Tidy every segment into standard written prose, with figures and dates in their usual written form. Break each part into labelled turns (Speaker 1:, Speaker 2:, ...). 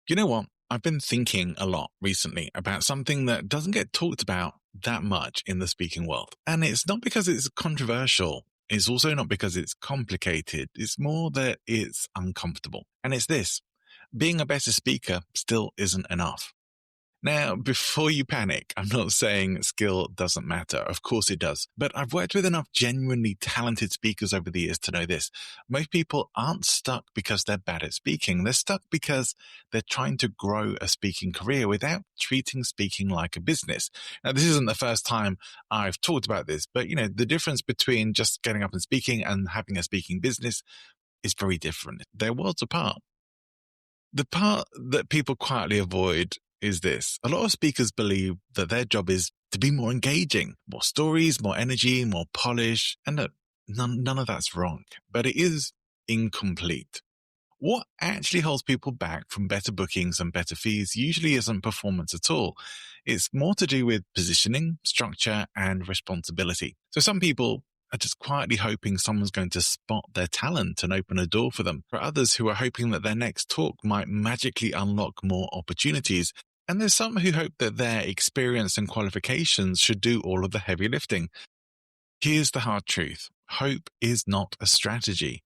Speaker 1: You know what? I've been thinking a lot recently about something that doesn't get talked about that much in the speaking world. And it's not because it's controversial. It's also not because it's complicated. It's more that it's uncomfortable. And it's this: being a better speaker still isn't enough. Now, before you panic, I'm not saying skill doesn't matter. Of course it does. But I've worked with enough genuinely talented speakers over the years to know this. Most people aren't stuck because they're bad at speaking. They're stuck because they're trying to grow a speaking career without treating speaking like a business. Now, this isn't the first time I've talked about this, but the difference between just getting up and speaking and having a speaking business is very different. They're worlds apart. The part that people quietly avoid is this. A lot of speakers believe that their job is to be more engaging, more stories, more energy, more polish. And look, none of that's wrong, but it is incomplete. What actually holds people back from better bookings and better fees usually isn't performance at all. It's more to do with positioning, structure, and responsibility. So some people are just quietly hoping someone's going to spot their talent and open a door for them. For others who are hoping that their next talk might magically unlock more opportunities. And there's some who hope that their experience and qualifications should do all of the heavy lifting. Here's the hard truth. Hope is not a strategy.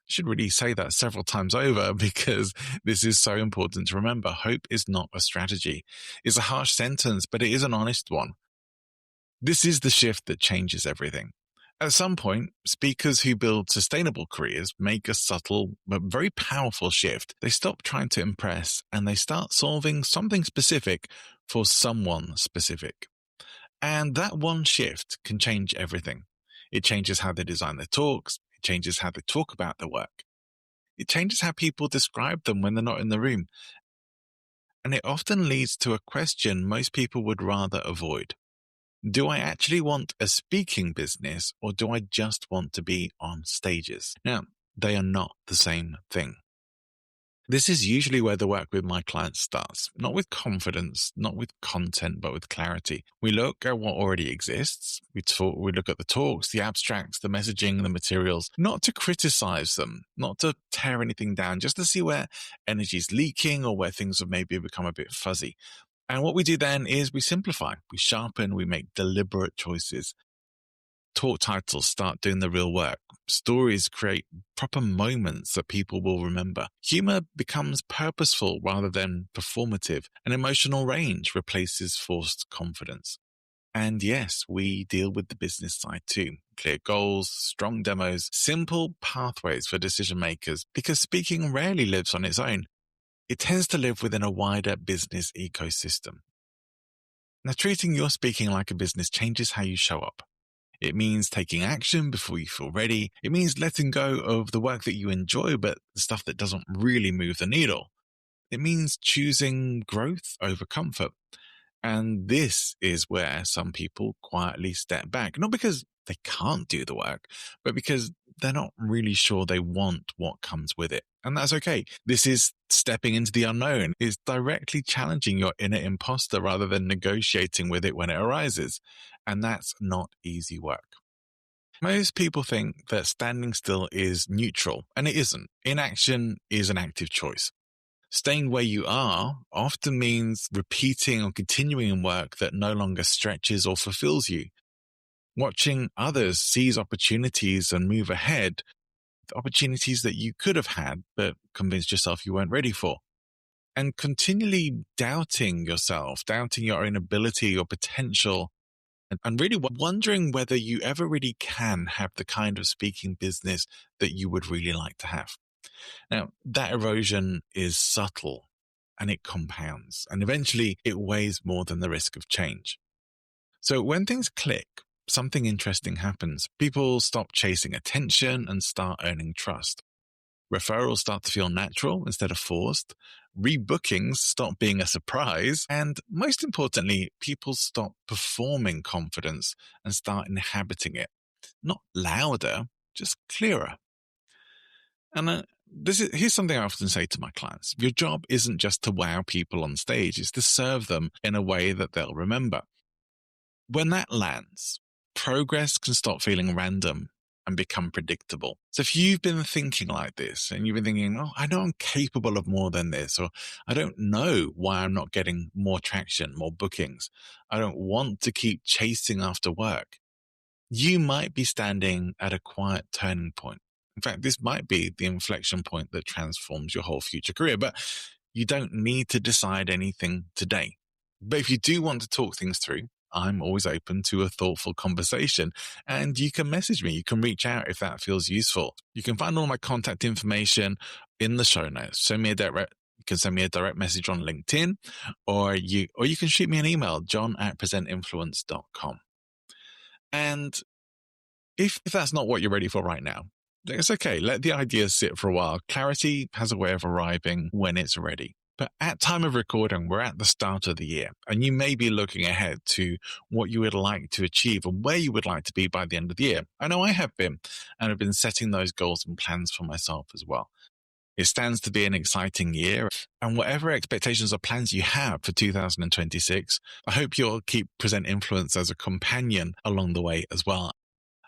Speaker 1: Should really say that several times over because this is so important to remember. Hope is not a strategy. It's a harsh sentence, but it is an honest one. This is the shift that changes everything. At some point, speakers who build sustainable careers make a subtle but very powerful shift. They stop trying to impress and they start solving something specific for someone specific. And that one shift can change everything. It changes how they design their talks. It changes how they talk about their work. It changes how people describe them when they're not in the room. And it often leads to a question most people would rather avoid. Do I actually want a speaking business or do I just want to be on stages? Now, they are not the same thing. This is usually where the work with my clients starts, not with confidence, not with content, but with clarity. We look at what already exists. We look at the talks, the abstracts, the messaging, the materials, not to criticize them, not to tear anything down, just to see where energy is leaking or where things have maybe become a bit fuzzy. And what we do then is we simplify, we sharpen, we make deliberate choices. Talk titles start doing the real work. Stories create proper moments that people will remember. Humor becomes purposeful rather than performative. An emotional range replaces forced confidence. And yes, we deal with the business side too. Clear goals, strong demos, simple pathways for decision makers, because speaking rarely lives on its own. It tends to live within a wider business ecosystem. Now, treating your speaking like a business changes how you show up. It means taking action before you feel ready. It means letting go of the work that you enjoy, but the stuff that doesn't really move the needle. It means choosing growth over comfort. And this is where some people quietly step back, not because they can't do the work, but because they're not really sure they want what comes with it. And that's okay. This is stepping into the unknown. It's directly challenging your inner imposter rather than negotiating with it when it arises. And that's not easy work. Most people think that standing still is neutral, and it isn't. Inaction is an active choice. Staying where you are often means repeating or continuing in work that no longer stretches or fulfills you. Watching others seize opportunities and move ahead, opportunities that you could have had but convinced yourself you weren't ready for. And continually doubting yourself, doubting your own ability or potential, and really wondering whether you ever really can have the kind of speaking business that you would really like to have. Now, that erosion is subtle and it compounds, and eventually it weighs more than the risk of change. So when things click, something interesting happens. People stop chasing attention and start earning trust. Referrals start to feel natural instead of forced. Rebookings stop being a surprise. And most importantly, people stop performing confidence and start inhabiting it. Not louder, just clearer. And here's something I often say to my clients. Your job isn't just to wow people on stage. It's to serve them in a way that they'll remember. When that lands, progress can stop feeling random and become predictable. So if you've been thinking like this and you've been thinking, oh, I know I'm capable of more than this, or I don't know why I'm not getting more traction, more bookings, I don't want to keep chasing after work, you might be standing at a quiet turning point. In fact, this might be the inflection point that transforms your whole future career, but you don't need to decide anything today. But if you do want to talk things through, I'm always open to a thoughtful conversation, and you can message me. You can reach out if that feels useful. You can find all my contact information in the show notes. You can send me a direct message on LinkedIn, or you can shoot me an email, john@presentinfluence.com. And if that's not what you're ready for right now, it's okay. Let the ideas sit for a while. Clarity has a way of arriving when it's ready. But at time of recording, we're at the start of the year, and you may be looking ahead to what you would like to achieve and where you would like to be by the end of the year. I know I have been, and I've been setting those goals and plans for myself as well. It stands to be an exciting year, and whatever expectations or plans you have for 2026, I hope you'll keep Present Influence as a companion along the way as well.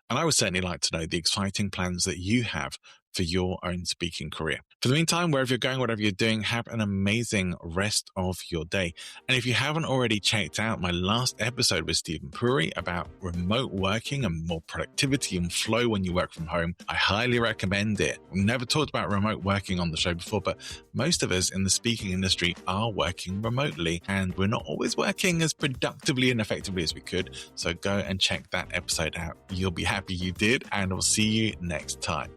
Speaker 1: And I would certainly like to know the exciting plans that you have for your own speaking career. For the meantime, wherever you're going, whatever you're doing, have an amazing rest of your day. And if you haven't already checked out my last episode with Stephen Puri about remote working and more productivity and flow when you work from home, I highly recommend it. We've never talked about remote working on the show before, but most of us in the speaking industry are working remotely, and we're not always working as productively and effectively as we could. So go and check that episode out. You'll be happy you did, and I'll see you next time.